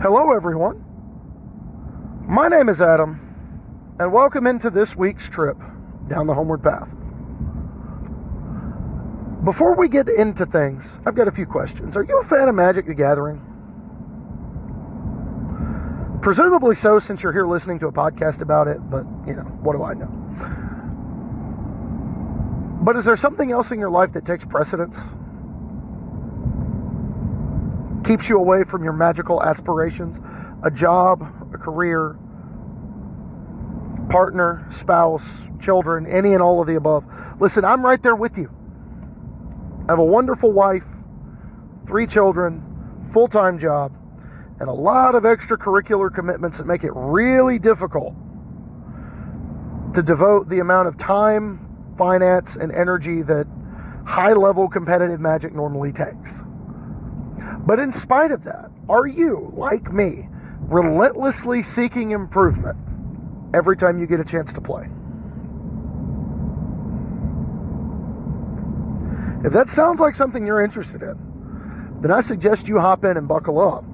Hello everyone, my name is Adam, and welcome into this week's trip down the Homeward Path. Before we get into things, I've got a few questions. Are you a fan of Magic the Gathering? Presumably so, since you're here listening to a podcast about it, but, what do I know? But is there something else in your life that takes precedence? Keeps you away from your magical aspirations? A job, a career, partner, spouse, children, any and all of the above. Listen, I'm right there with you. I have a wonderful wife, 3 children, full-time job, and a lot of extracurricular commitments that make it really difficult to devote the amount of time, finance, and energy that high-level competitive Magic normally takes. But in spite of that, are you, like me, relentlessly seeking improvement every time you get a chance to play? If that sounds like something you're interested in, then I suggest you hop in and buckle up.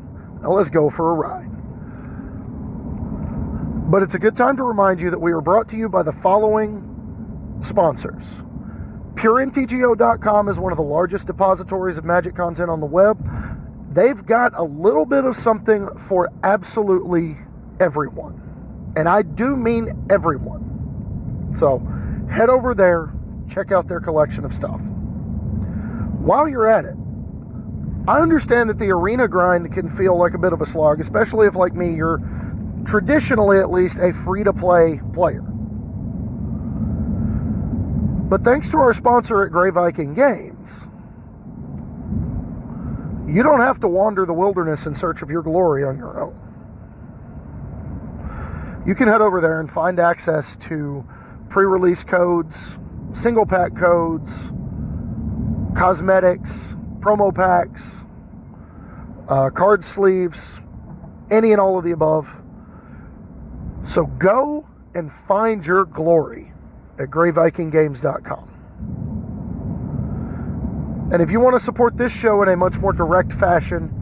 Now let's go for a ride. But it's a good time to remind you that we are brought to you by the following sponsors. PureMTGO.com is one of the largest depositories of Magic content on the web. They've got a little bit of something for absolutely everyone. And I do mean everyone. So head over there, check out their collection of stuff. While you're at it, I understand that the arena grind can feel like a bit of a slog, especially if, like me, you're traditionally at least a free-to-play player. But thanks to our sponsor at Grey Viking Games, you don't have to wander the wilderness in search of your glory on your own. You can head over there and find access to pre-release codes, single pack codes, cosmetics, promo packs, card sleeves, any and all of the above. So go and find your glory at greyvikinggames.com. And if you want to support this show in a much more direct fashion,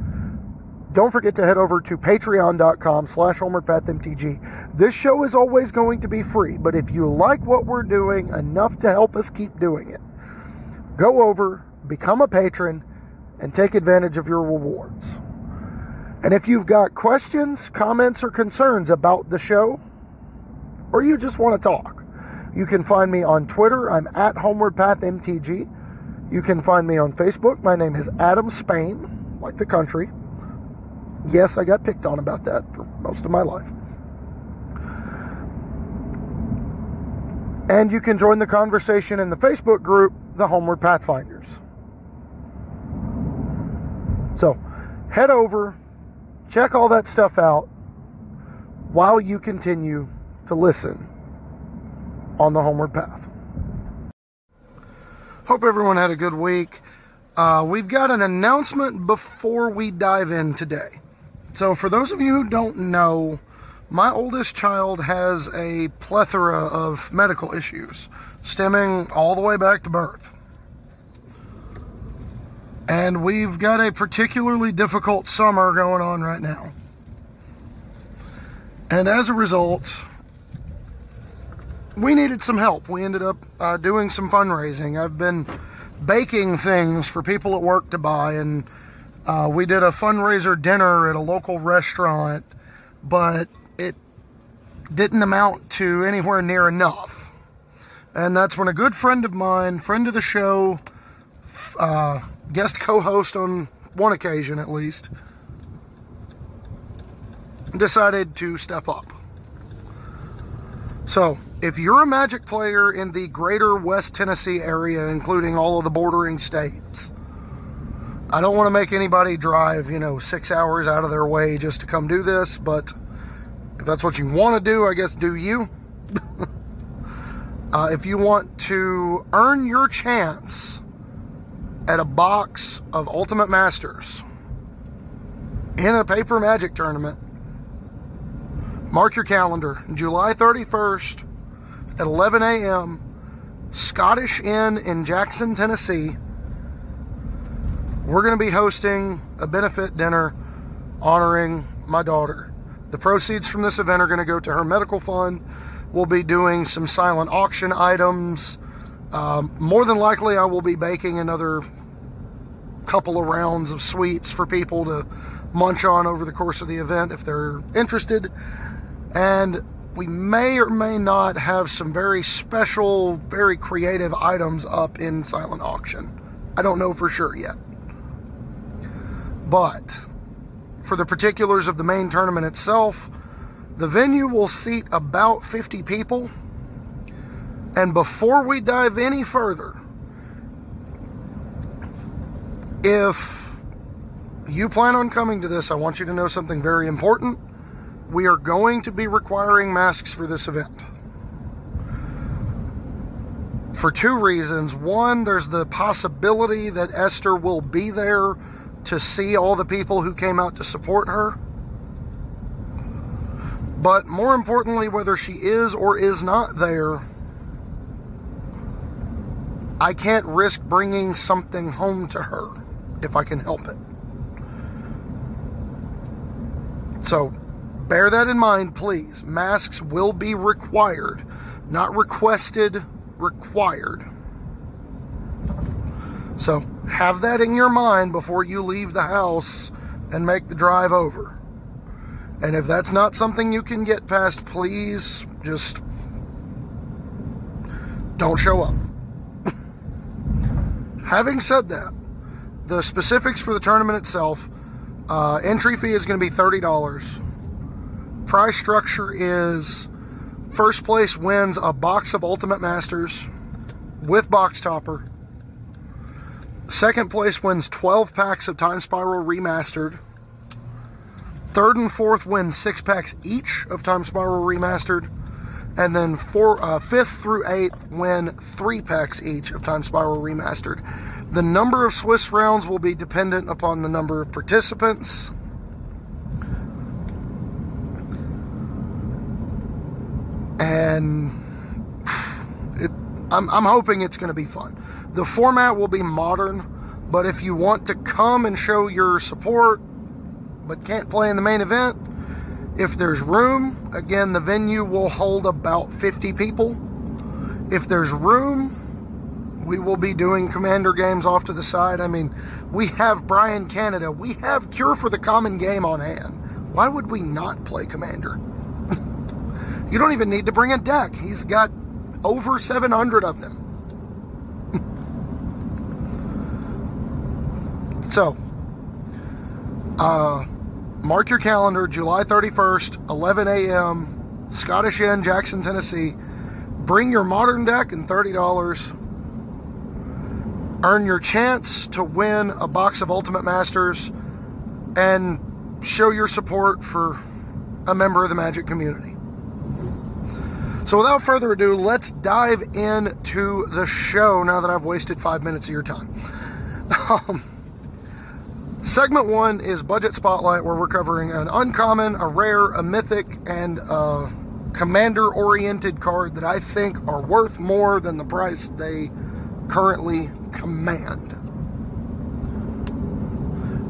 don't forget to head over to patreon.com/HomewardPathMTG. This show is always going to be free, but if you like what we're doing enough to help us keep doing it, go over, become a patron, and take advantage of your rewards. And if you've got questions, comments, or concerns about the show, or you just want to talk, you can find me on Twitter. I'm at HomewardPathMTG. You can find me on Facebook. My name is Adam Spain, like the country. Yes, I got picked on about that for most of my life. And you can join the conversation in the Facebook group, the Homeward Pathfinders. So, head over, check all that stuff out while you continue to listen on the Homeward Path. Hope everyone had a good week. We've got an announcement before we dive in today. So for those of you who don't know, my oldest child has a plethora of medical issues stemming all the way back to birth. And we've got a particularly difficult summer going on right now. And as a result, we needed some help. We ended up doing some fundraising. I've been baking things for people at work to buy, and we did a fundraiser dinner at a local restaurant, but it didn't amount to anywhere near enough. And that's when a good friend of mine, friend of the show, guest co-host on one occasion at least, decided to step up. So, if you're a Magic player in the greater West Tennessee area, including all of the bordering states, I don't want to make anybody drive, 6 hours out of their way just to come do this, but if that's what you want to do, I guess do you. If you want to earn your chance at a box of Ultimate Masters in a paper Magic tournament, mark your calendar, July 31st at 11 a.m., Scottish Inn in Jackson, Tennessee. We're going to be hosting a benefit dinner honoring my daughter. The proceeds from this event are going to go to her medical fund. We'll be doing some silent auction items. More than likely, I will be baking another couple of rounds of sweets for people to munch on over the course of the event if they're interested. And we may or may not have some very special, very creative items up in silent auction. I don't know for sure yet. But for the particulars of the main tournament itself, the venue will seat about 50 people. And before we dive any further, if you plan on coming to this, I want you to know something very important. We are going to be requiring masks for this event. For two reasons. One, there's the possibility that Esther will be there to see all the people who came out to support her. But more importantly, whether she is or is not there, I can't risk bringing something home to her if I can help it. So bear that in mind, please. Masks will be required, not requested, required. So have that in your mind before you leave the house and make the drive over. And if that's not something you can get past, please just don't show up. Having said that, the specifics for the tournament itself, entry fee is going to be $30. Price structure is first place wins a box of Ultimate Masters with box topper. Second place wins 12 packs of Time Spiral Remastered. Third and fourth win 6 packs each of Time Spiral Remastered. And then fifth through eighth win 3 packs each of Time Spiral Remastered. The number of Swiss rounds will be dependent upon the number of participants. And I'm hoping it's going to be fun. The format will be modern, but if you want to come and show your support but can't play in the main event, if there's room, again, the venue will hold about 50 people. If there's room, we will be doing Commander games off to the side. I mean, we have Brian Canada. We have Cure for the Common Game on hand. Why would we not play Commander? You don't even need to bring a deck. He's got over 700 of them. So, mark your calendar, July 31st, 11 a.m., Scottish Inn, Jackson, Tennessee. Bring your modern deck and $30. Earn your chance to win a box of Ultimate Masters and show your support for a member of the Magic community. So without further ado, let's dive into the show now that I've wasted 5 minutes of your time. Segment 1 is Budget Spotlight, where we're covering an uncommon, a rare, a mythic, and a commander-oriented card that I think are worth more than the price they currently command.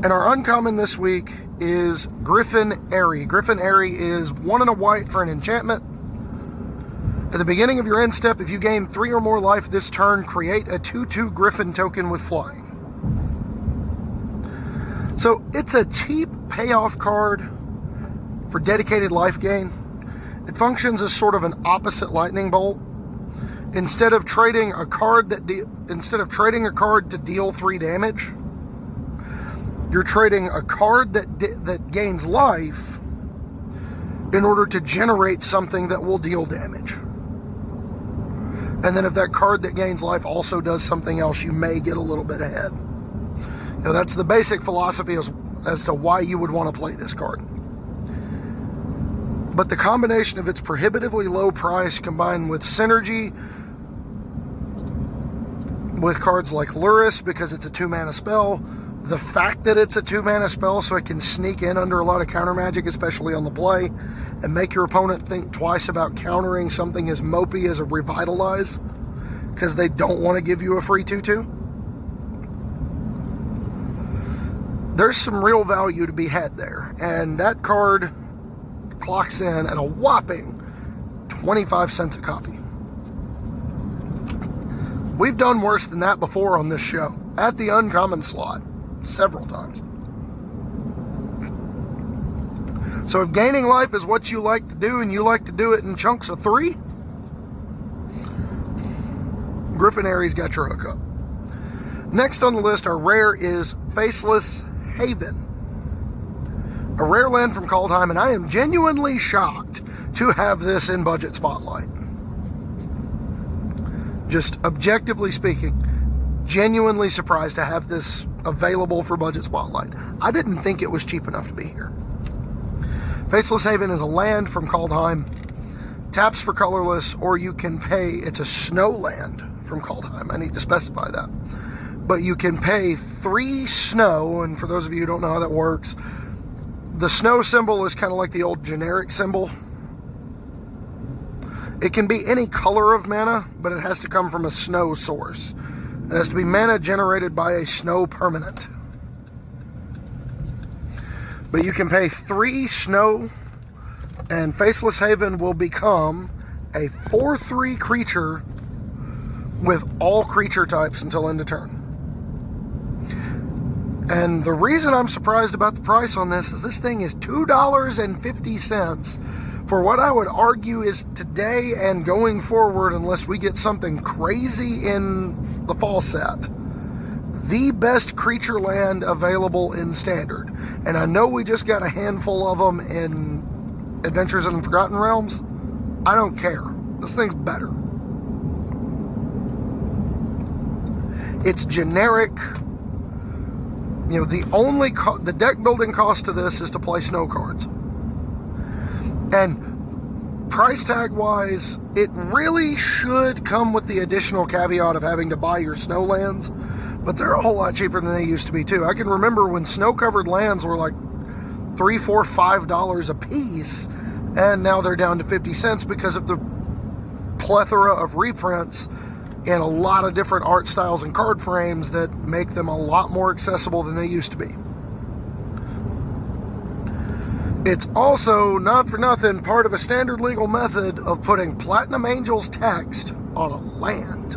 And our uncommon this week is Griffin Airy. Griffin Airy is 1 and a white for an enchantment. At the beginning of your end step, if you gain 3 or more life this turn, create a 2/2 Griffin token with flying. So it's a cheap payoff card for dedicated life gain. It functions as sort of an opposite lightning bolt. Instead of trading a card to deal 3 damage, you're trading a card that gains life in order to generate something that will deal damage. And then if that card that gains life also does something else, you may get a little bit ahead. You know, that's the basic philosophy as to why you would want to play this card. But the combination of its prohibitively low price combined with synergy with cards like Luris, because it's a 2-mana spell, the fact that it's a 2-mana spell so it can sneak in under a lot of counter magic, especially on the play, and make your opponent think twice about countering something as mopey as a Revitalize, because they don't want to give you a free 2/2. there's some real value to be had there. And that card clocks in at a whopping 25 cents a copy. We've done worse than that before on this show, at the uncommon slot, several times. So if gaining life is what you like to do, and you like to do it in chunks of 3, Griffin Aries got your hookup. Next on the list, our rare is Faceless Haven. A rare land from Kaldheim, and I am genuinely shocked to have this in Budget Spotlight. Just objectively speaking, genuinely surprised to have this available for Budget Spotlight. I didn't think it was cheap enough to be here. Faceless Haven is a land from Kaldheim. Taps for colorless, or you can pay. It's a snow land from Kaldheim. I need to specify that. But you can pay 3 snow, and for those of you who don't know how that works, the snow symbol is kind of like the old generic symbol. It can be any color of mana, but it has to come from a snow source. It has to be mana generated by a snow permanent. But you can pay 3 snow, and Faceless Haven will become a 4/3 creature with all creature types until end of turn. And the reason I'm surprised about the price on this is this thing is $2.50 for what I would argue is today and going forward, unless we get something crazy in the fall set, the best creature land available in Standard. And I know we just got a handful of them in Adventures in the Forgotten Realms. I don't care. This thing's better. It's generic. You know, the deck building cost to this is to play snow cards. And price tag wise, it really should come with the additional caveat of having to buy your snow lands, but they're a whole lot cheaper than they used to be too. I can remember when snow covered lands were like $3, $4, $5 a piece, and now they're down to 50 cents because of the plethora of reprints in a lot of different art styles and card frames that make them a lot more accessible than they used to be. It's also, not for nothing, part of a standard legal method of putting Platinum Angel's text on a land.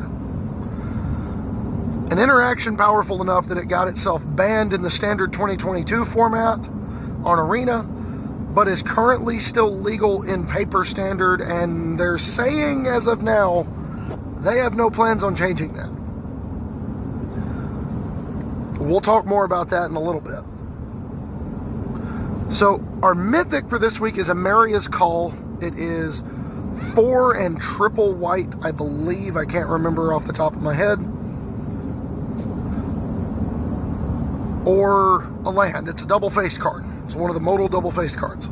An interaction powerful enough that it got itself banned in the standard 2022 format on Arena, but is currently still legal in paper Standard, and they're saying as of now they have no plans on changing that. We'll talk more about that in a little bit. So our mythic for this week is Amaria's Call. It is 4 and triple white, I believe. I can't remember off the top of my head. Or a land. It's a double-faced card. It's one of the modal double-faced cards.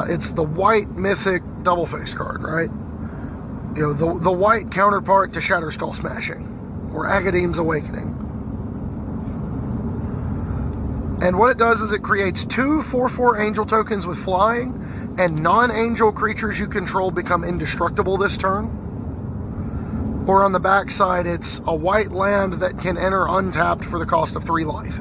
It's the white mythic double-faced card, right? You know, the white counterpart to Shatterskull Smashing, or Agadeem's Awakening. And what it does is it creates 2 4/4 angel tokens with flying, and non-angel creatures you control become indestructible this turn. Or on the back side, it's a white land that can enter untapped for the cost of 3 life.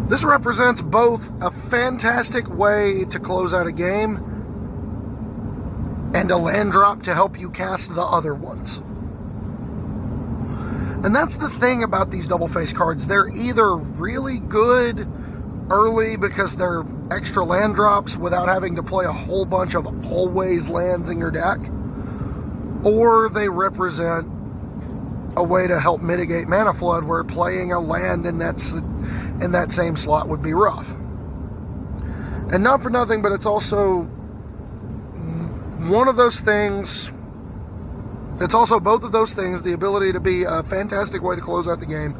This represents both a fantastic way to close out a game and a land drop to help you cast the other ones. And that's the thing about these double-face cards. They're either really good early because they're extra land drops without having to play a whole bunch of always lands in your deck, or they represent a way to help mitigate mana flood where playing a land in that same slot would be rough. And not for nothing, but it's also one of those things. It's also both of those things, the ability to be a fantastic way to close out the game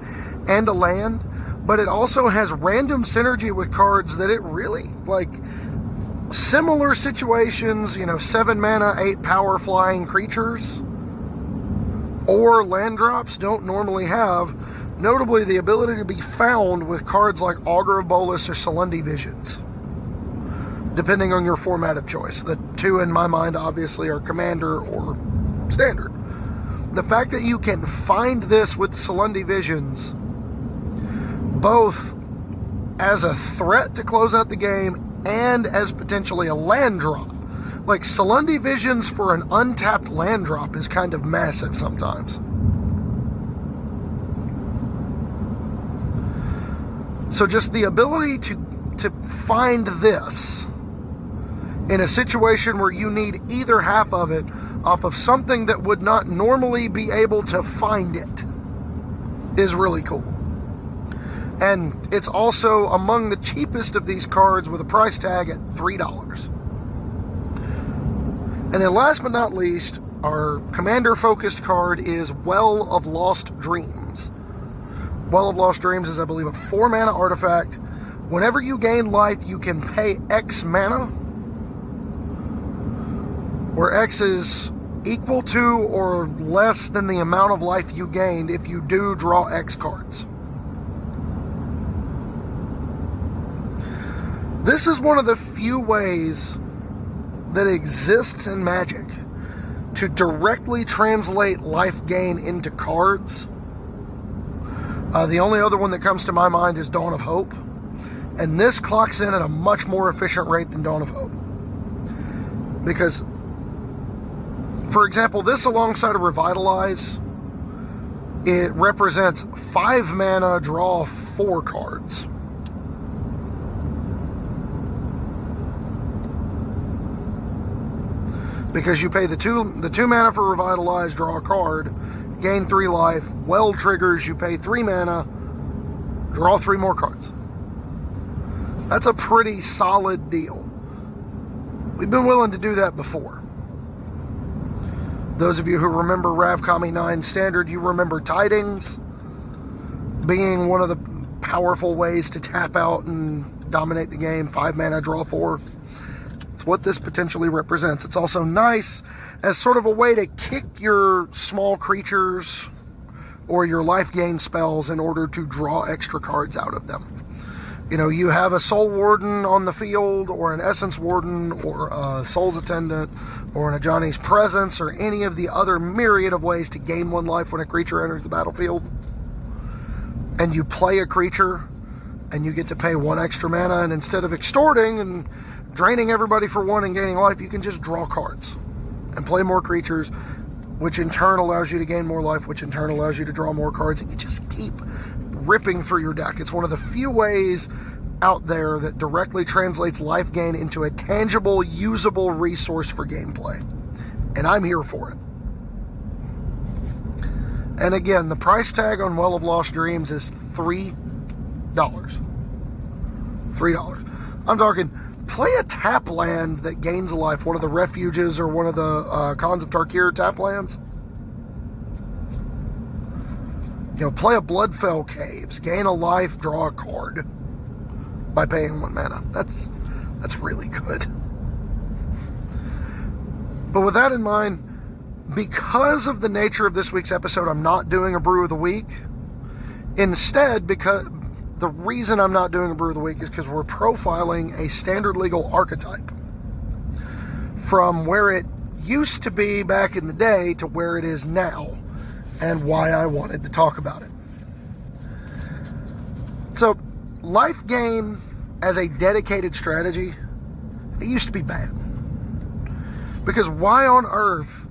and a land, but it also has random synergy with cards that it really, like, similar situations, you know, 7 mana, 8 power flying creatures, or land drops don't normally have, notably the ability to be found with cards like Augur of Bolas or Selendi Visions, depending on your format of choice. The 2 in my mind obviously are Commander or Standard. the fact that you can find this with Salundi Visions, both as a threat to close out the game and as potentially a land drop. Like, Salundi Visions for an untapped land drop is kind of massive sometimes. So just the ability to find this in a situation where you need either half of it off of something that would not normally be able to find it is really cool. And it's also among the cheapest of these cards with a price tag at $3. And then last but not least, our commander-focused card is Well of Lost Dreams. Well of Lost Dreams is, I believe, a 4-mana artifact. Whenever you gain life, you can pay X mana, where X is equal to or less than the amount of life you gained if you do draw X cards. This is one of the few ways that exists in Magic to directly translate life gain into cards. The only other one that comes to my mind is Dawn of Hope. And this clocks in at a much more efficient rate than Dawn of Hope. Because, for example, this alongside of Revitalize, it represents 5 mana, draw 4 cards. Because you pay the two mana for Revitalize, draw a card, gain 3 life. Well triggers, you pay 3 mana, draw 3 more cards. That's a pretty solid deal. We've been willing to do that before. Those of you who remember Ravkami 9 Standard, you remember Tidings being one of the powerful ways to tap out and dominate the game. 5 mana, draw 4. It's what this potentially represents. It's also nice as sort of a way to kick your small creatures or your life gain spells in order to draw extra cards out of them. You know, you have a Soul Warden on the field, or an Essence Warden, or a Soul's Attendant, or an Ajani's Presence, or any of the other myriad of ways to gain 1 life when a creature enters the battlefield. And you play a creature, and you get to pay 1 extra mana, and instead of extorting and draining everybody for 1 and gaining life, you can just draw cards and play more creatures, which in turn allows you to gain more life, which in turn allows you to draw more cards, and you just keep ripping through your deck. It's one of the few ways out there that directly translates life gain into a tangible, usable resource for gameplay. And I'm here for it. And again, the price tag on Well of Lost Dreams is $3. $3. I'm talking, play a tap land that gains a life, one of the refuges or one of the Khans of Tarkir tap lands. You know, play a Bloodfell Caves, gain a life, draw a card by paying 1 mana. That's really good. But with that in mind, because of the nature of this week's episode, I'm not doing a Brew of the Week. Instead, because the reason I'm not doing a Brew of the Week is because we're profiling a standard legal archetype from where it used to be back in the day to where it is now, and why I wanted to talk about it. So, life gain as a dedicated strategy, it used to be bad. Because why on earth,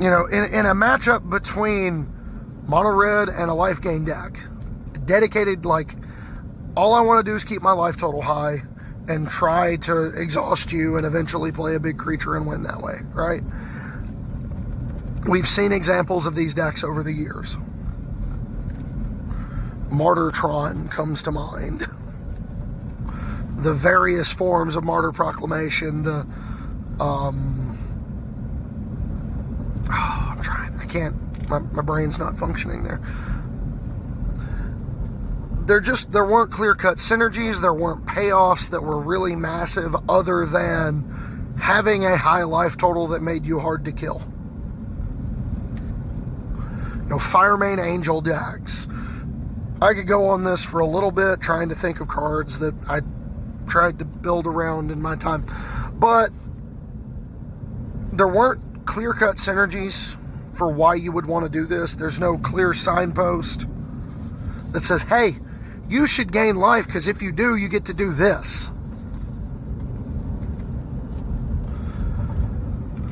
you know, in a matchup between mono red and a life gain deck, dedicated, like, all I want to do is keep my life total high and try to exhaust you and eventually play a big creature and win that way, right? We've seen examples of these decks over the years. Martyrtron comes to mind. The various forms of Martyr Proclamation, the I'm trying, I can't, my brain's not functioning there. There weren't clear-cut synergies, there weren't payoffs that were really massive other than having a high life total that made you hard to kill. You know, Firemane Angel decks. I could go on this for a little bit trying to think of cards that I tried to build around in my time. But there weren't clear-cut synergies for why you would want to do this. There's no clear signpost that says, hey, you should gain life because if you do, you get to do this.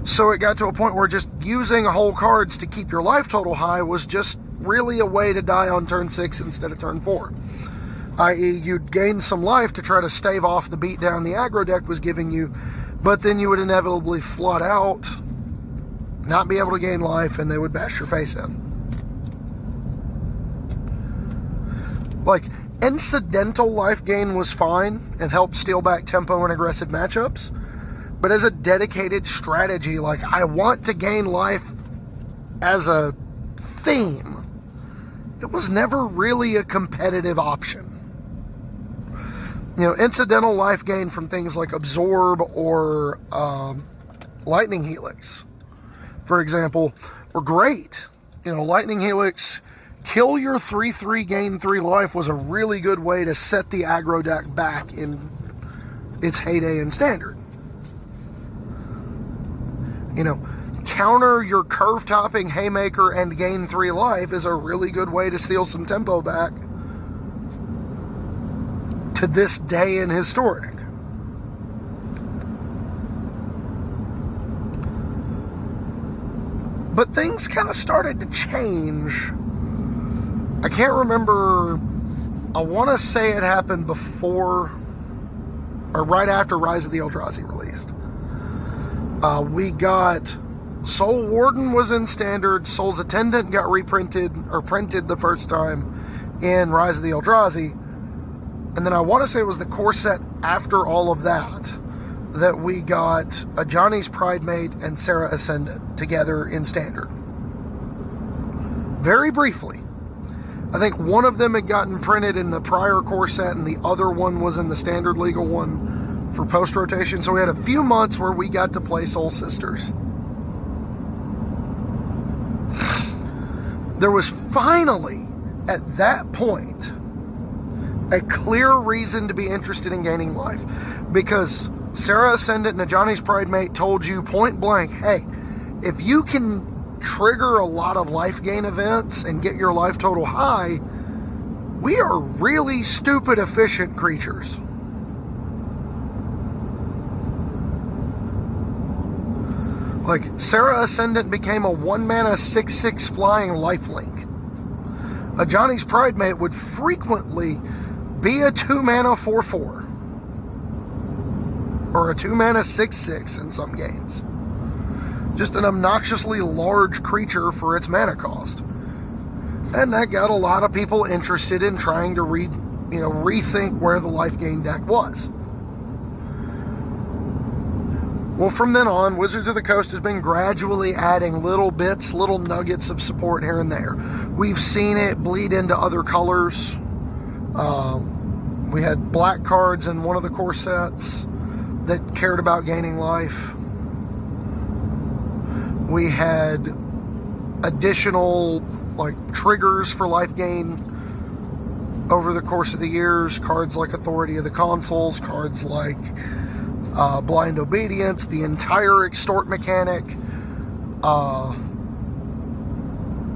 So it got to a point where just using whole cards to keep your life total high was just really a way to die on turn 6 instead of turn 4. I.e., you'd gain some life to try to stave off the beatdown the aggro deck was giving you, but then you would inevitably flood out, not be able to gain life, and they would bash your face in. Like, incidental life gain was fine and helped steal back tempo and aggressive matchups, but as a dedicated strategy, like, I want to gain life as a theme, it was never really a competitive option. You know, incidental life gain from things like Absorb or Lightning Helix, for example, were great. You know, Lightning Helix, kill your 3/3, gain 3 life was a really good way to set the aggro deck back in its heyday in Standard. You know, counter your curve topping Haymaker and gain 3 life is a really good way to steal some tempo back to this day in Historic. But things kind of started to change. I can't remember, I want to say it happened before or right after Rise of the Eldrazi released. We got Soul Warden was in Standard, Soul's Attendant got reprinted or printed the first time in Rise of the Eldrazi, and then I want to say it was the core set after all of that that we got a Johnny's Pridemate and Sarah Ascendant together in Standard. Very briefly. I think one of them had gotten printed in the prior core set and the other one was in the Standard Legal one for post-rotation. So we had a few months where we got to play Soul Sisters. There was finally, at that point, a clear reason to be interested in gaining life, because Sarah Ascendant and a Johnny's Pridemate told you point blank, hey, if you can trigger a lot of life gain events and get your life total high, we are really stupid efficient creatures. Like, Sarah Ascendant became a 1-mana 6/6 flying lifelink. A Johnny's Pridemate would frequently be a 2-mana 4/4. Or a 2-mana 6/6 in some games. Just an obnoxiously large creature for its mana cost. And that got a lot of people interested in trying to rethink where the life gain deck was. Well, from then on, Wizards of the Coast has been gradually adding little bits, little nuggets of support here and there. We've seen it bleed into other colors. We had black cards in one of the core sets that cared about gaining life. We had additional triggers for life gain over the course of the years. Cards like Authority of the Consuls, cards like Blind Obedience, the entire Extort mechanic,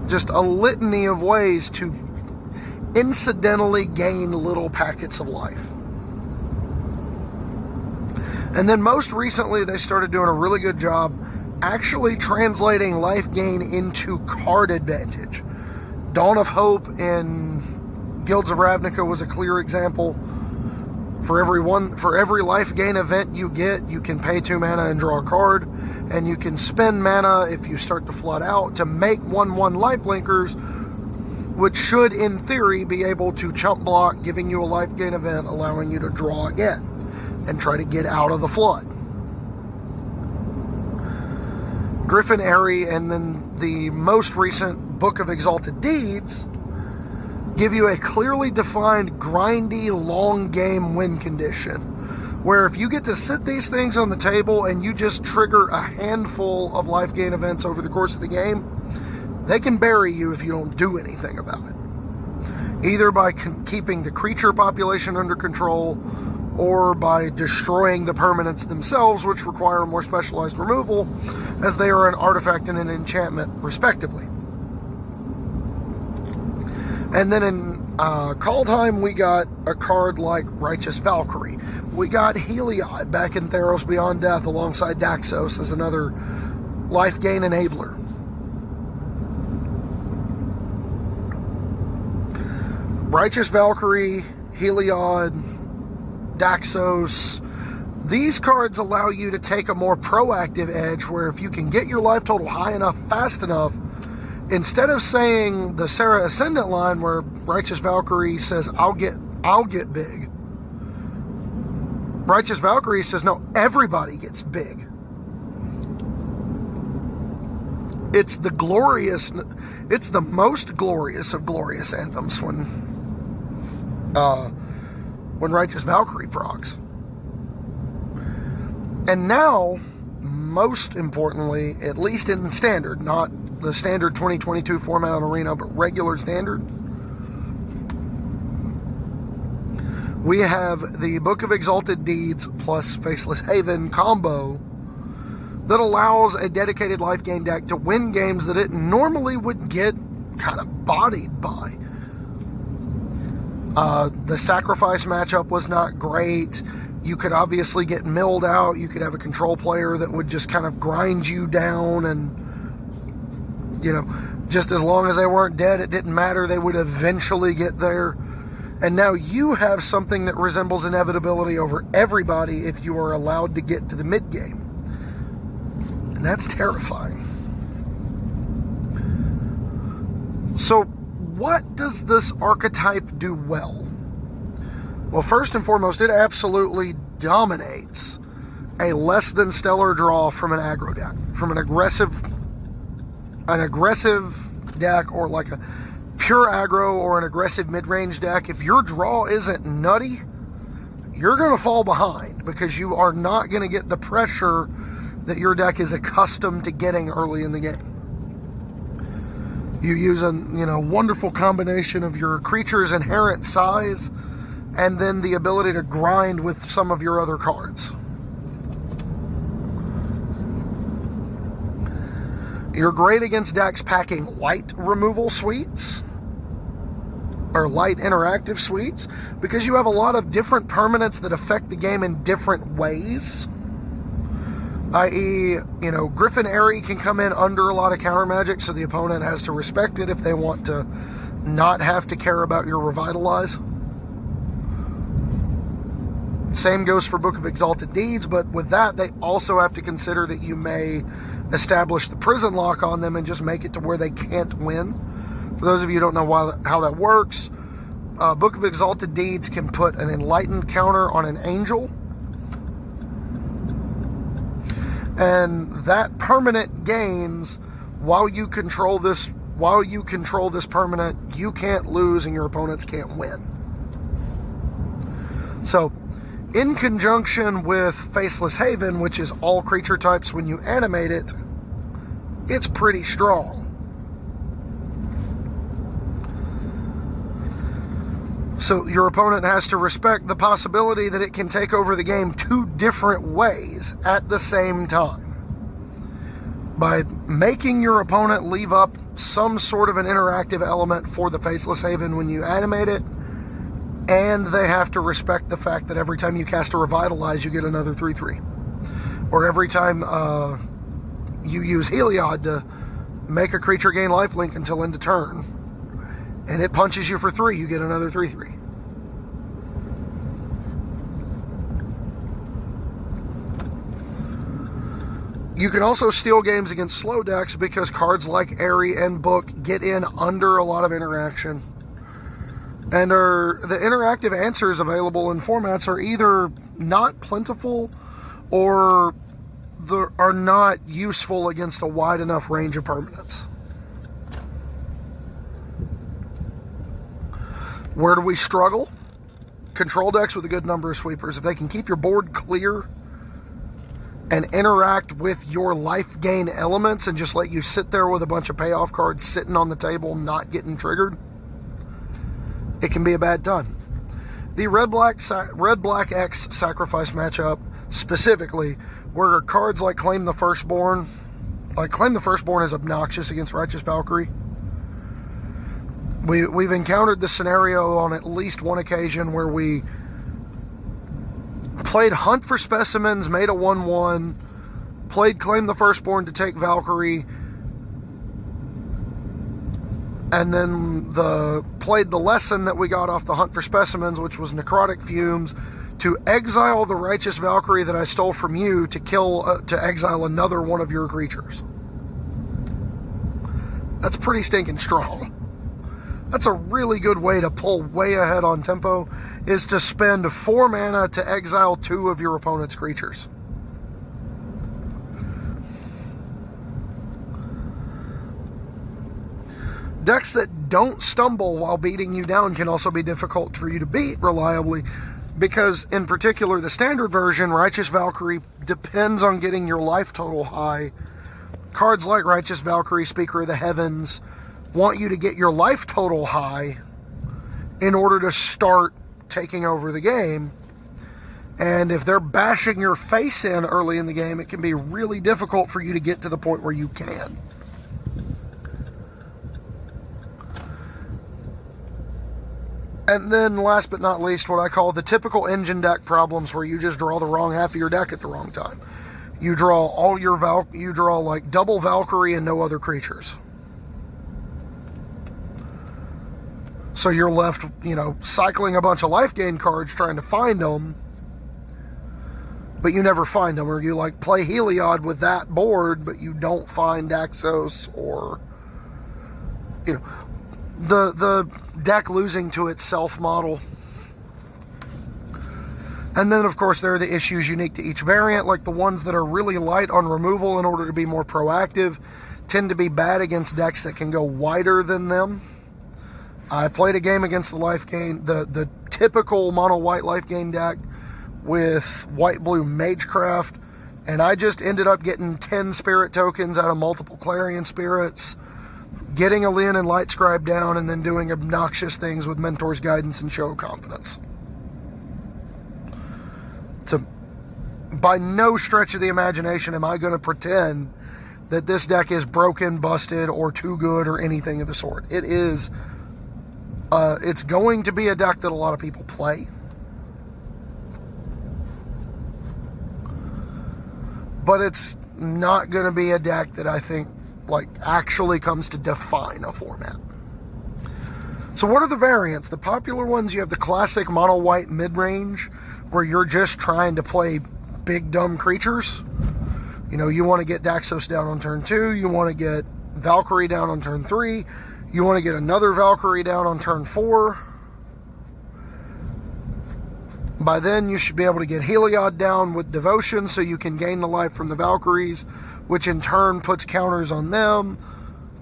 just a litany of ways to incidentally gain little packets of life. And then most recently they started doing a really good job actually translating life gain into card advantage. Dawn of Hope in Guilds of Ravnica was a clear example. For every life gain event you get, you can pay 2 mana and draw a card, and you can spend mana if you start to flood out to make 1/1 lifelinkers, which should, in theory, be able to chump block, giving you a life gain event, allowing you to draw again and try to get out of the flood. Griffin Airy and then the most recent Book of Exalted Deeds give you a clearly defined, grindy, long game win condition, where if you get to sit these things on the table and you just trigger a handful of life gain events over the course of the game, they can bury you if you don't do anything about it. Either by keeping the creature population under control, or by destroying the permanents themselves, which require more specialized removal, as they are an artifact and an enchantment, respectively. And then in Kaldheim, we got a card like Righteous Valkyrie. We got Heliod back in Theros Beyond Death alongside Daxos as another life gain enabler. Righteous Valkyrie, Heliod, Daxos, these cards allow you to take a more proactive edge, where if you can get your life total high enough, fast enough, instead of saying the Sarah Ascendant line where Righteous Valkyrie says, I'll get big, Righteous Valkyrie says, no, everybody gets big. It's the most glorious of glorious anthems when Righteous Valkyrie procs. And now, most importantly, at least in Standard, not the Standard 2022 format on Arena, but regular Standard, we have the Book of Exalted Deeds plus Faceless Haven combo that allows a dedicated life gain deck to win games that it normally would get kind of bodied by. The sacrifice matchup was not great. You could obviously get milled out. You could have a control player that would just kind of grind you down, and, you know, just as long as they weren't dead, it didn't matter. They would eventually get there. And now you have something that resembles inevitability over everybody if you are allowed to get to the mid game. And that's terrifying. So, what does this archetype do well? Well, first and foremost, it absolutely dominates a less than stellar draw from an aggro deck, from an aggressive deck, or like a pure aggro or an aggressive mid-range deck. If your draw isn't nutty, you're going to fall behind, because you are not going to get the pressure that your deck is accustomed to getting early in the game. You use a wonderful combination of your creature's inherent size and then the ability to grind with some of your other cards. You're great against decks packing light removal suites or light interactive suites, because you have a lot of different permanents that affect the game in different ways. I.e., Griffin Airy can come in under a lot of counter magic, so the opponent has to respect it if they want to not have to care about your Revitalize. Same goes for Book of Exalted Deeds, but with that, they also have to consider that you may establish the prison lock on them and just make it to where they can't win. For those of you who don't know how that works, Book of Exalted Deeds can put an Enlightened counter on an Angel, and that permanent gains while you control this permanent. You can't lose and your opponents can't win. So, in conjunction with Faceless Haven, which is all creature types when you animate it, it's pretty strong. So your opponent has to respect the possibility that it can take over the game two different ways at the same time. By making your opponent leave up some sort of an interactive element for the Faceless Haven when you animate it, and they have to respect the fact that every time you cast a Revitalize, you get another 3/3. Or every time you use Heliod to make a creature gain lifelink until end of turn, and it punches you for 3, you get another 3/3. You can also steal games against slow decks because cards like Airy and Book get in under a lot of interaction. And the interactive answers available in formats are either not plentiful or are not useful against a wide enough range of permanents. Where do we struggle? Control decks with a good number of sweepers. If they can keep your board clear and interact with your life gain elements and just let you sit there with a bunch of payoff cards sitting on the table not getting triggered, it can be a bad time. The red-black X sacrifice matchup specifically, where cards like Claim the Firstborn, is obnoxious against Righteous Valkyrie. We've encountered this scenario on at least one occasion where we played Hunt for Specimens, made a 1/1, played Claim the Firstborn to take Valkyrie, and then played the lesson that we got off the Hunt for Specimens, which was Necrotic Fumes, to exile the Righteous Valkyrie that I stole from you to exile another one of your creatures. That's pretty stinking strong. That's a really good way to pull way ahead on tempo, is to spend 4 mana to exile 2 of your opponent's creatures. Decks that don't stumble while beating you down can also be difficult for you to beat reliably, because in particular the standard version, Righteous Valkyrie depends on getting your life total high. Cards like Righteous Valkyrie, Speaker of the Heavens, want you to get your life total high in order to start taking over the game. And if they're bashing your face in early in the game, it can be really difficult for you to get to the point where you can. And then last but not least, what I call the typical engine deck problems, where you just draw the wrong half of your deck at the wrong time. You draw like double Valkyrie and no other creatures. So you're left, cycling a bunch of life gain cards trying to find them, but you never find them. Or you play Heliod with that board, but you don't find Daxos, or the deck losing to itself model. And then of course there are the issues unique to each variant, like the ones that are really light on removal in order to be more proactive tend to be bad against decks that can go wider than them. I played a game against the typical mono white life gain deck with white blue Magecraft, and I just ended up getting 10 spirit tokens out of multiple Clarion Spirits, getting a Lyn and Light Scribe down, and then doing obnoxious things with Mentor's Guidance and Show of Confidence. So, by no stretch of the imagination am I going to pretend that this deck is broken, busted, or too good, or anything of the sort. It is. It's going to be a deck that a lot of people play. But it's not going to be a deck that I think actually comes to define a format. So what are the variants? The popular ones, you have the classic mono white mid-range, where you're just trying to play big dumb creatures. You want to get Daxos down on turn 2, you want to get Valkyrie down on turn 3, you want to get another Valkyrie down on turn 4. By then you should be able to get Heliod down with Devotion, so you can gain the life from the Valkyries, which in turn puts counters on them,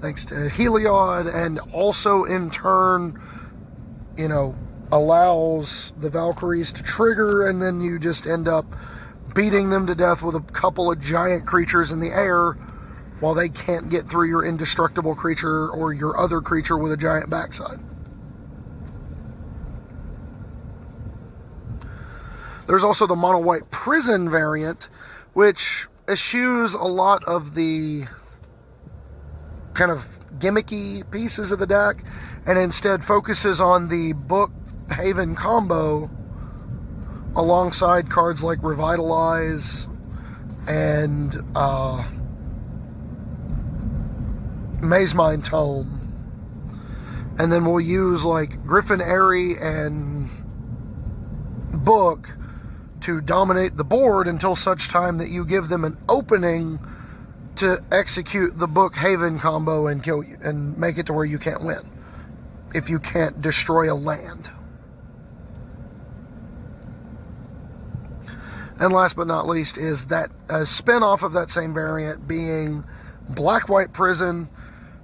thanks to Heliod, and also in turn, allows the Valkyries to trigger, and then you just end up beating them to death with a couple of giant creatures in the air, while they can't get through your indestructible creature or your other creature with a giant backside. There's also the mono white prison variant, which eschews a lot of the kind of gimmicky pieces of the deck, and instead focuses on the book Haven combo alongside cards like Revitalize and Mazemind Tome. And then we'll use Griffin Airy and Book to dominate the board until such time that you give them an opening to execute the Book Haven combo and kill you, and make it to where you can't win if you can't destroy a land. And last but not least is that a spin-off of that same variant being Black-White Prison,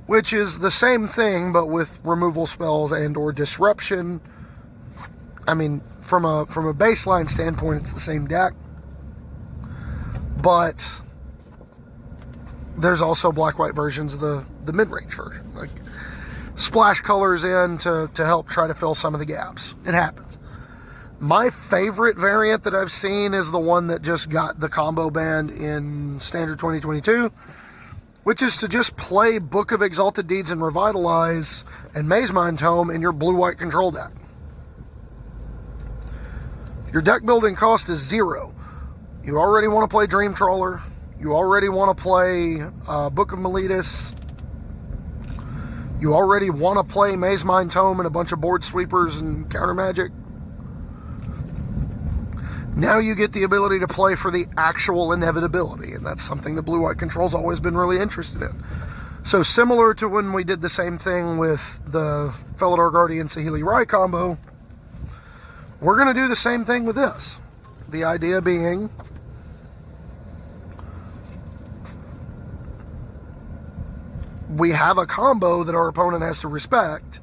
which is the same thing but with removal spells and or disruption. I mean, from a baseline standpoint, it's the same deck, but there's also black-white versions of the mid-range version, splash colors in to help try to fill some of the gaps. It happens. My favorite variant that I've seen is the one that just got the combo banned in Standard 2022, which is to just play Book of Exalted Deeds and Revitalize and Maze Mind Tome in your blue-white control deck. Your deck building cost is 0. You already want to play Dream Trawler. You already want to play Book of Meletus. You already want to play Maze Mind Tome and a bunch of board sweepers and counter magic. Now you get the ability to play for the actual inevitability, and that's something the blue-white control's always been really interested in. So similar to when we did the same thing with the Felidar Guardian Saheeli Rai combo, we're going to do the same thing with this. The idea being, we have a combo that our opponent has to respect,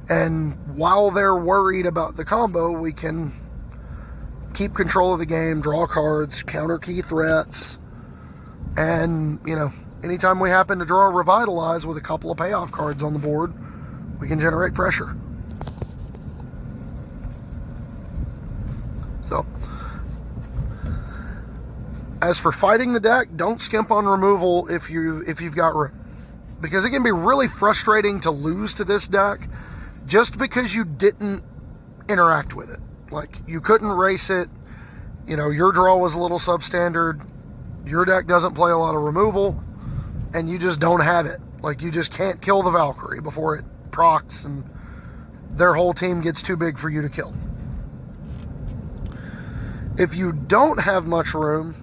and while they're worried about the combo, we can keep control of the game, draw cards, counter key threats, and, you know, anytime we happen to draw a Revitalize with a couple of payoff cards on the board, we can generate pressure. So, as for fighting the deck, don't skimp on removal if you've got room, because it can be really frustrating to lose to this deck just because you didn't interact with it. Like, you couldn't race it, you know, your draw was a little substandard, your deck doesn't play a lot of removal, and you just don't have it. Like, you just can't kill the Valkyrie before it procs and their whole team gets too big for you to kill. If you don't have much room,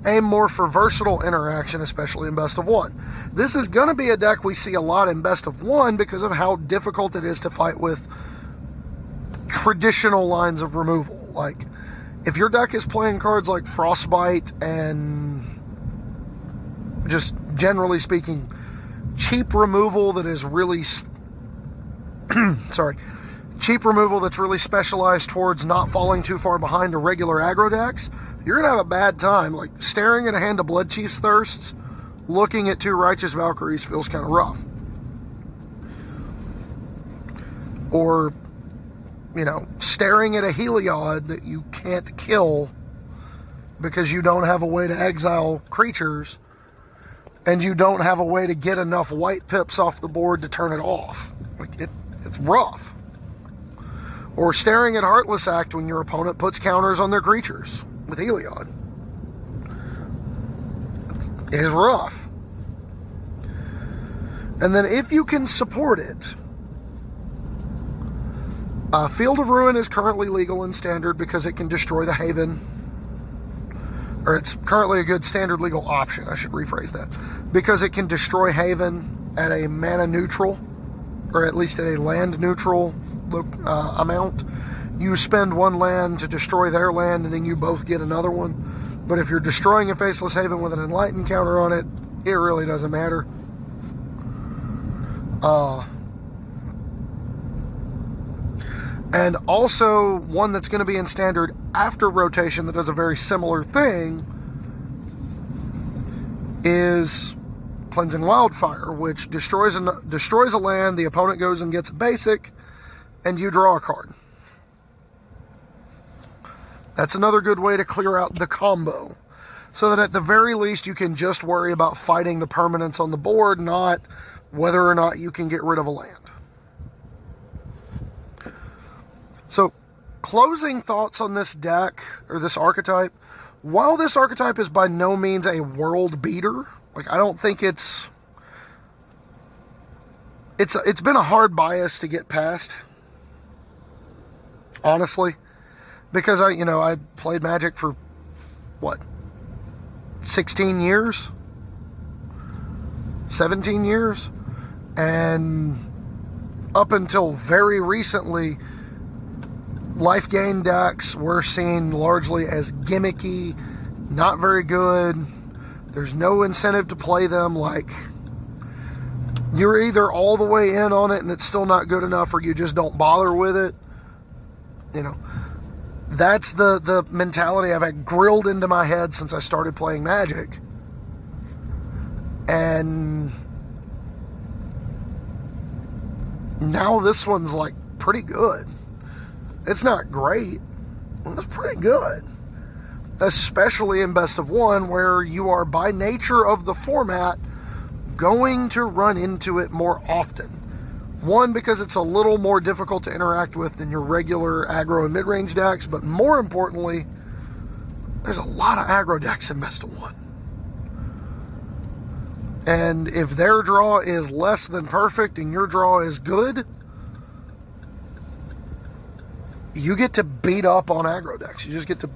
aim more for versatile interaction, especially in Best of 1. This is going to be a deck we see a lot in Best of 1 because of how difficult it is to fight with traditional lines of removal. Like, if your deck is playing cards like Frostbite and, just generally speaking, cheap removal that is really cheap removal that's really specialized towards not falling too far behind a regular aggro decks, you're gonna have a bad time. Like, staring at a hand of Blood Chief's Thirsts, looking at 2 Righteous Valkyries feels kind of rough. Or, you know, staring at a Heliod that you can't kill because you don't have a way to exile creatures, and you don't have a way to get enough white pips off the board to turn it off. Like, it's rough. Or staring at Heartless Act when your opponent puts counters on their creatures with Heliod. It is rough. And then if you can support it, Field of Ruin is currently legal in Standard because it can destroy the Haven. Or it's currently a good Standard legal option, I should rephrase that. Because it can destroy Haven at a mana neutral, or at least at a land neutral amount. You spend 1 land to destroy their land, and then you both get another one. But if you're destroying a Faceless Haven with an Enlightened counter on it, it really doesn't matter. And also, one that's going to be in Standard after rotation that does a very similar thing is Cleansing Wildfire, which destroys a land, the opponent goes and gets a basic, and you draw a card. That's another good way to clear out the combo, so that at the very least you can just worry about fighting the permanents on the board, not whether or not you can get rid of a land. So, closing thoughts on this deck, or this archetype. While this archetype is by no means a world beater, like, I don't think it's been a hard bias to get past, honestly, because I played Magic for, what, 16 years? 17 years? And up until very recently, life gain decks were seen largely as gimmicky, not very good. There's no incentive to play them. Like, you're either all the way in on it and it's still not good enough, or you just don't bother with it. You know, that's the mentality I've had grilled into my head since I started playing Magic. And now this one's like pretty good. It's not great. It's pretty good. Especially in best of one, where you are, by nature of the format, going to run into it more often. One, because it's a little more difficult to interact with than your regular aggro and mid-range decks, but more importantly, there's a lot of aggro decks in best of one. And if their draw is less than perfect and your draw is good, you get to beat up on aggro decks. You just get to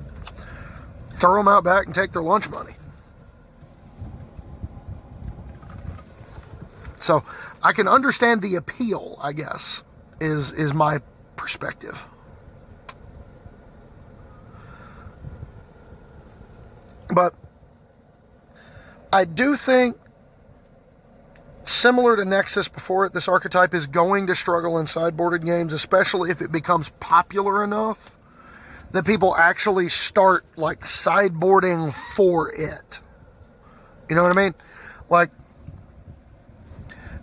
throw them out back and take their lunch money. So I can understand the appeal, I guess, is my perspective. But I do think, similar to Nexus before it, this archetype is going to struggle in sideboarded games, especially if it becomes popular enough that people actually start, like, sideboarding for it. You know what I mean? Like,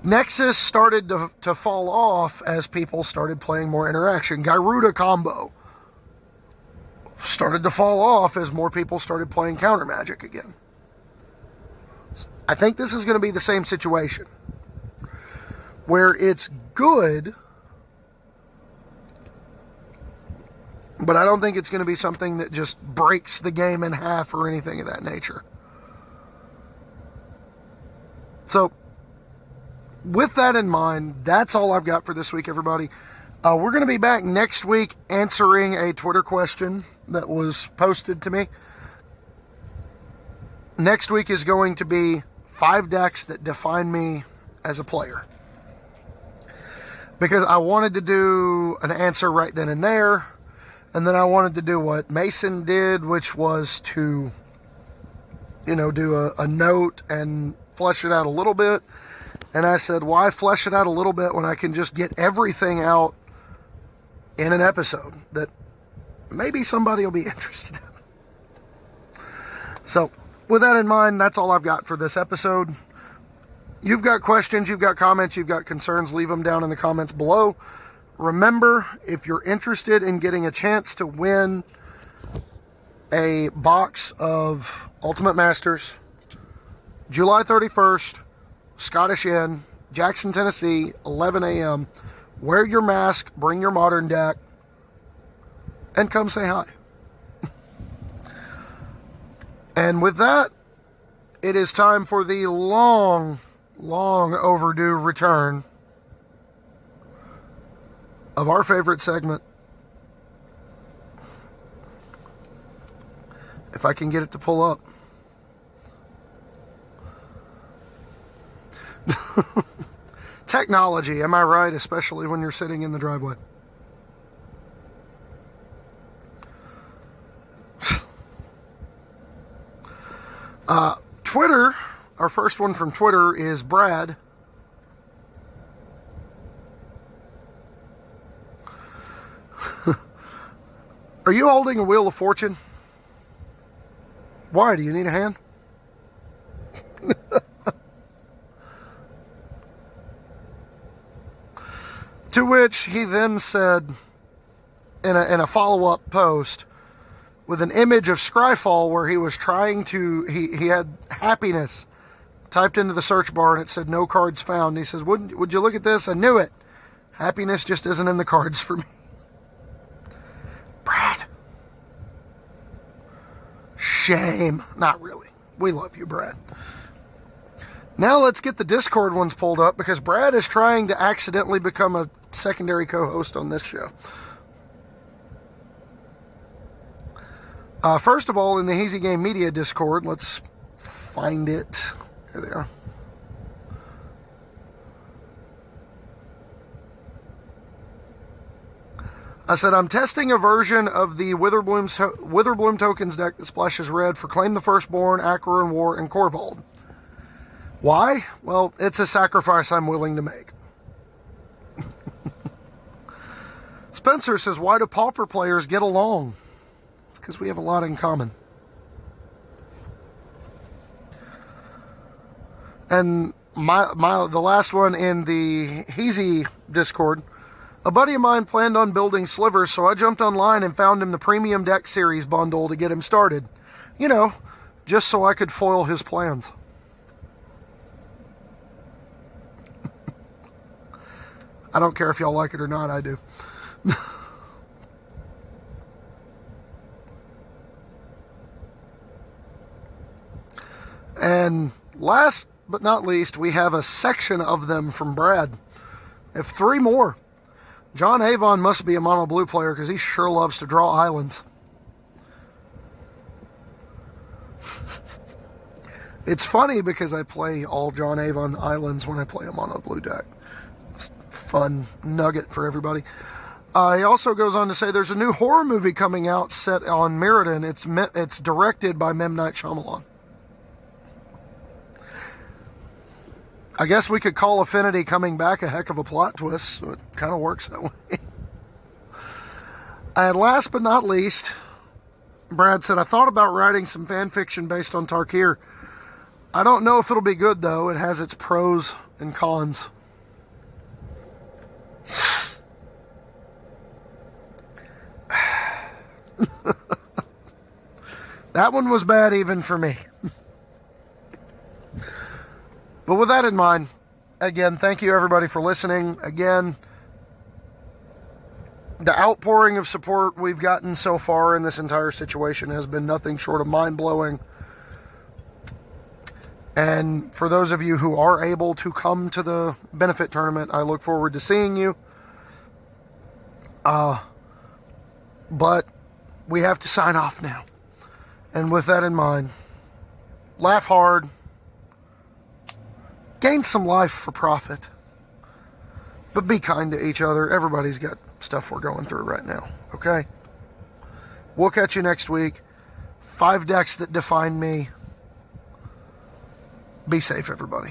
Nexus started to fall off as people started playing more interaction. Gyruda combo started to fall off as more people started playing counter magic again. I think this is going to be the same situation, where it's good, but I don't think it's going to be something that just breaks the game in half or anything of that nature. So, with that in mind, that's all I've got for this week, everybody. We're going to be back next week answering a Twitter question that was posted to me. Next week is going to be 5 decks that define me as a player. Because I wanted to do an answer right then and there, and then I wanted to do what Mason did, which was to, do a note and flesh it out a little bit. And I said, why flesh it out a little bit when I can just get everything out in an episode that maybe somebody will be interested in? So, with that in mind, that's all I've got for this episode. You've got questions, you've got comments, you've got concerns, leave them down in the comments below. Remember, if you're interested in getting a chance to win a box of Ultimate Masters, July 31st, Scottish Inn, Jackson, Tennessee, 11 a.m. Wear your mask, bring your modern deck, and come say hi. And with that, it is time for the long overdue return of our favorite segment. If I can get it to pull up. Technology, am I right? Especially when you're sitting in the driveway. Twitter, our first one from Twitter is Brad. Are you holding a Wheel of Fortune? Why? Do you need a hand? To which he then said in a follow-up post with an image of Scryfall where he was trying to, he had happiness typed into the search bar and it said no cards found. He says, would you look at this? I knew it. Happiness just isn't in the cards for me. Brad. Shame. Not really. We love you, Brad. Now let's get the Discord ones pulled up because Brad is trying to accidentally become a secondary co-host on this show. First of all, in the Easy Game Media Discord, let's find it. Here they are. I said, I'm testing a version of the Witherbloom Tokens deck that splashes red for Claim the Firstborn, Acheron War, and Korvold. Why? Well, it's a sacrifice I'm willing to make. Spencer says, why do Pauper players get along? It's because we have a lot in common. And the last one in the Heezy Discord A buddy of mine planned on building slivers, so I jumped online and found him the Premium Deck Series bundle to get him started. You know, just so I could foil his plans. I don't care if y'all like it or not, I do. And last but not least, we have a section of them from Brad. I have 3 more. John Avon must be a mono blue player because he sure loves to draw islands. It's funny because I play all John Avon islands when I play a mono blue deck. It's a fun nugget for everybody. He also goes on to say there's a new horror movie coming out set on Meriden. It's directed by M. Night Shyamalan. I guess we could call Affinity coming back a heck of a plot twist, so it kind of works that way. And last but not least, Brad said, I thought about writing some fan fiction based on Tarkir. I don't know if it'll be good, though. It has its pros and cons. That one was bad even for me. But with that in mind, again, thank you everybody for listening. Again, the outpouring of support we've gotten so far in this entire situation has been nothing short of mind-blowing. And for those of you who are able to come to the benefit tournament, I look forward to seeing you. But we have to sign off now. And with that in mind, laugh hard. Gain some life for profit. But be kind to each other. Everybody's got stuff we're going through right now. Okay? We'll catch you next week. 5 decks that define me. Be safe, everybody.